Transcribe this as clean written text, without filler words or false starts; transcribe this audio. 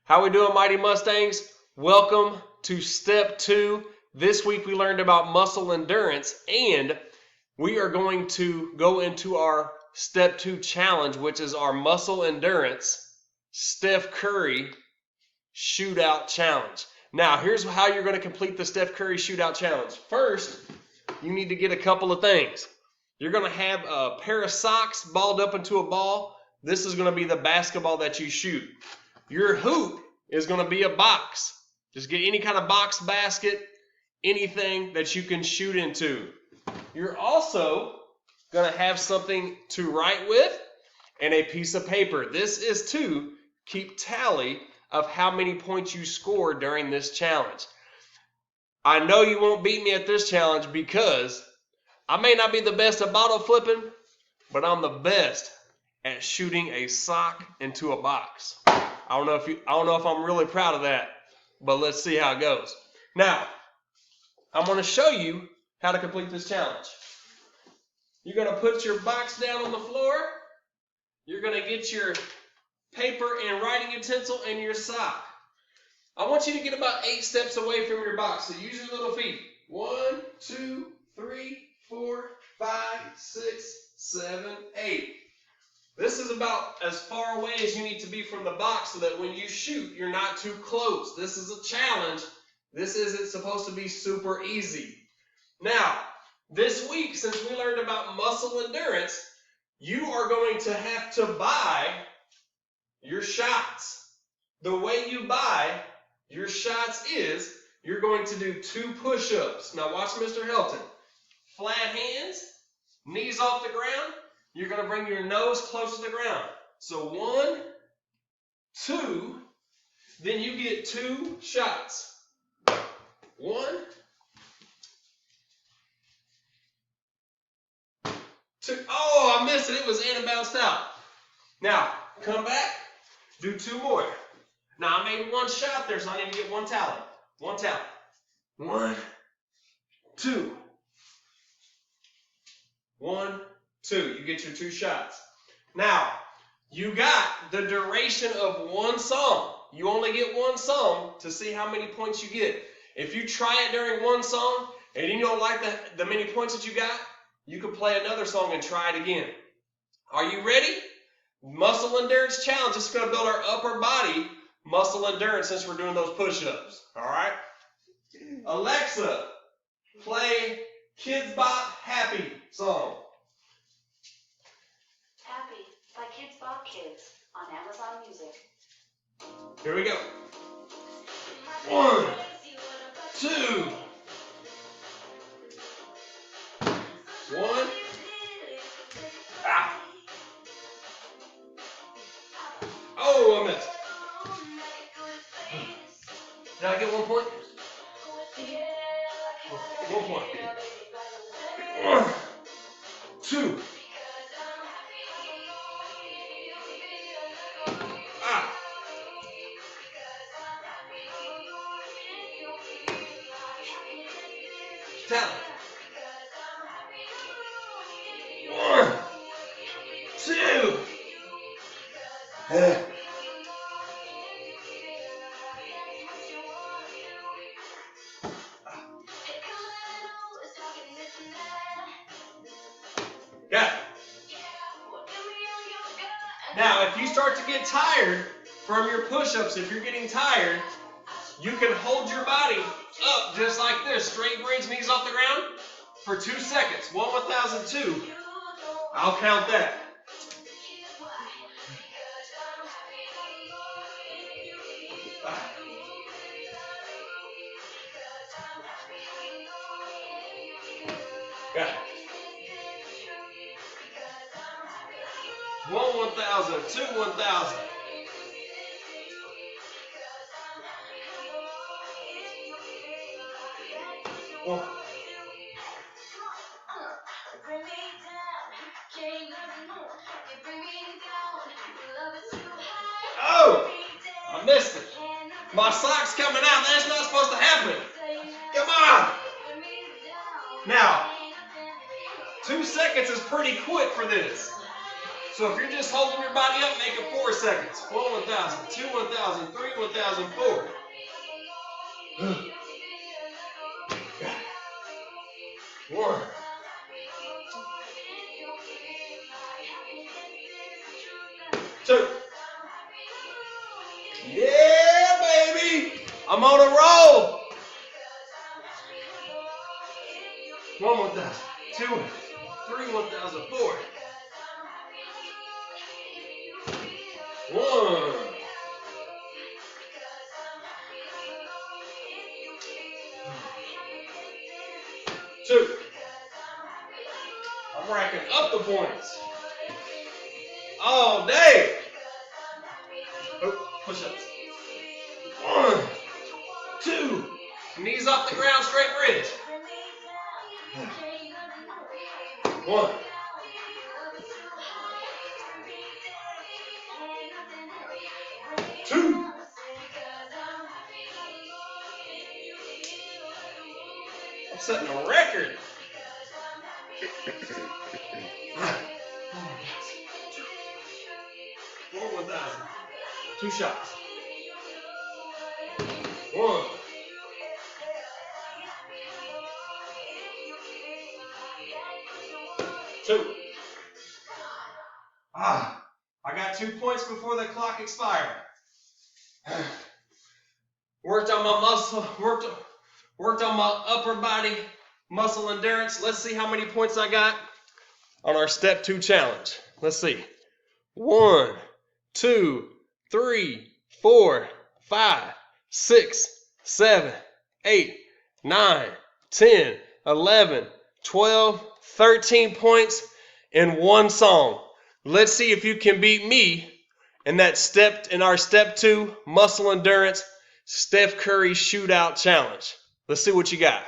How we doing, Mighty Mustangs? Welcome to step 2. This week we learned about muscle endurance, and we are going to go into our step 2 challenge, which is our muscle endurance Steph Curry Shootout challenge. Now, here's how you're going to complete the Steph Curry Shootout challenge. First, you need to get a couple of things. You're going to have a pair of socks balled up into a ball. This is going to be the basketball that you shoot. Your hoop is going to be a box. Just get any kind of box basket, anything that you can shoot into. You're also going to have something to write with and a piece of paper. This is to keep tally of how many points you score during this challenge. I know you won't beat me at this challenge because I may not be the best at bottle flipping, but I'm the best at shooting a sock into a box. I don't know if I'm really proud of that, but let's see how it goes. Now, I'm going to show you how to complete this challenge. You're going to put your box down on the floor. You're going to get your paper and writing utensil and your sock. I want you to get about 8 steps away from your box. So use your little feet. 1, 2, 3, 4, 5, 6, 7, 8. This is about as far away as you need to be from the box so that when you shoot, you're not too close. This is a challenge. This isn't supposed to be super easy. Now, this week, since we learned about muscle endurance, you are going to have to buy your shots. The way you buy your shots is you're going to do 2 push-ups. Now watch Mr. Helton. Flat hands, knees off the ground. You're going to bring your nose close to the ground. So 1, 2, then you get 2 shots. 1, 2. Oh, I missed it. It was in and bounced out. Now, come back. Do 2 more. Now, I made 1 shot there, so I need to get 1 tally. 1 tally. 1, 2. 1, 2. You get your 2 shots. Now, you got the duration of 1 song. You only get 1 song to see how many points you get. If you try it during 1 song and you don't like the many points that you got, you can play another song and try it again. Are you ready? Muscle endurance challenge. This is going to build our upper body muscle endurance since we're doing those push-ups. All right? Alexa, play Kids Bop Happy song. Happy by Kids Bop Kids on Amazon Music. Here we go. 1, 2. 1. Ah. Oh, I missed. Did I get 1 point? 1 point. 1, 2. Ah. Tally. 1, 2. Got it. Now, if you start to get tired from your push-ups, if you're getting tired, you can hold your body up just like this. Straight bridge, knees off the ground for 2 seconds. 1, 1002. I'll count that. Got it. 1, 1000, 2, 1000. Oh. Oh, I missed it. My sock's coming out. That's not supposed to happen. Come on. Now, 2 seconds is pretty quick for this. So if you're just holding your body up, make it 4 seconds. 1, 1,000, 2, 1,000, 3, 1,000, 4. 1. 2. Yeah, baby. I'm on a roll. 1, 1,000, 2, 3, 1,000, 4. 1. 2. I'm racking up the points all day. Oh, push-ups. 1, 2. Knees off the ground, straight bridge. 1. 2. I'm setting a record. 4, 1,000. 2 shots. 1. 2. I got 2 points before the clock expired. Worked on my muscle, worked on my upper body muscle endurance. Let's see how many points I got on our step 2 challenge. Let's see. 1, 2, 3, 4, 5, 6, 7, 8, 9, 10, 11, 12, 13 points in one song. Let's see if you can beat me in our step 2 muscle endurance Steph Curry Shootout challenge. Let's see what you got.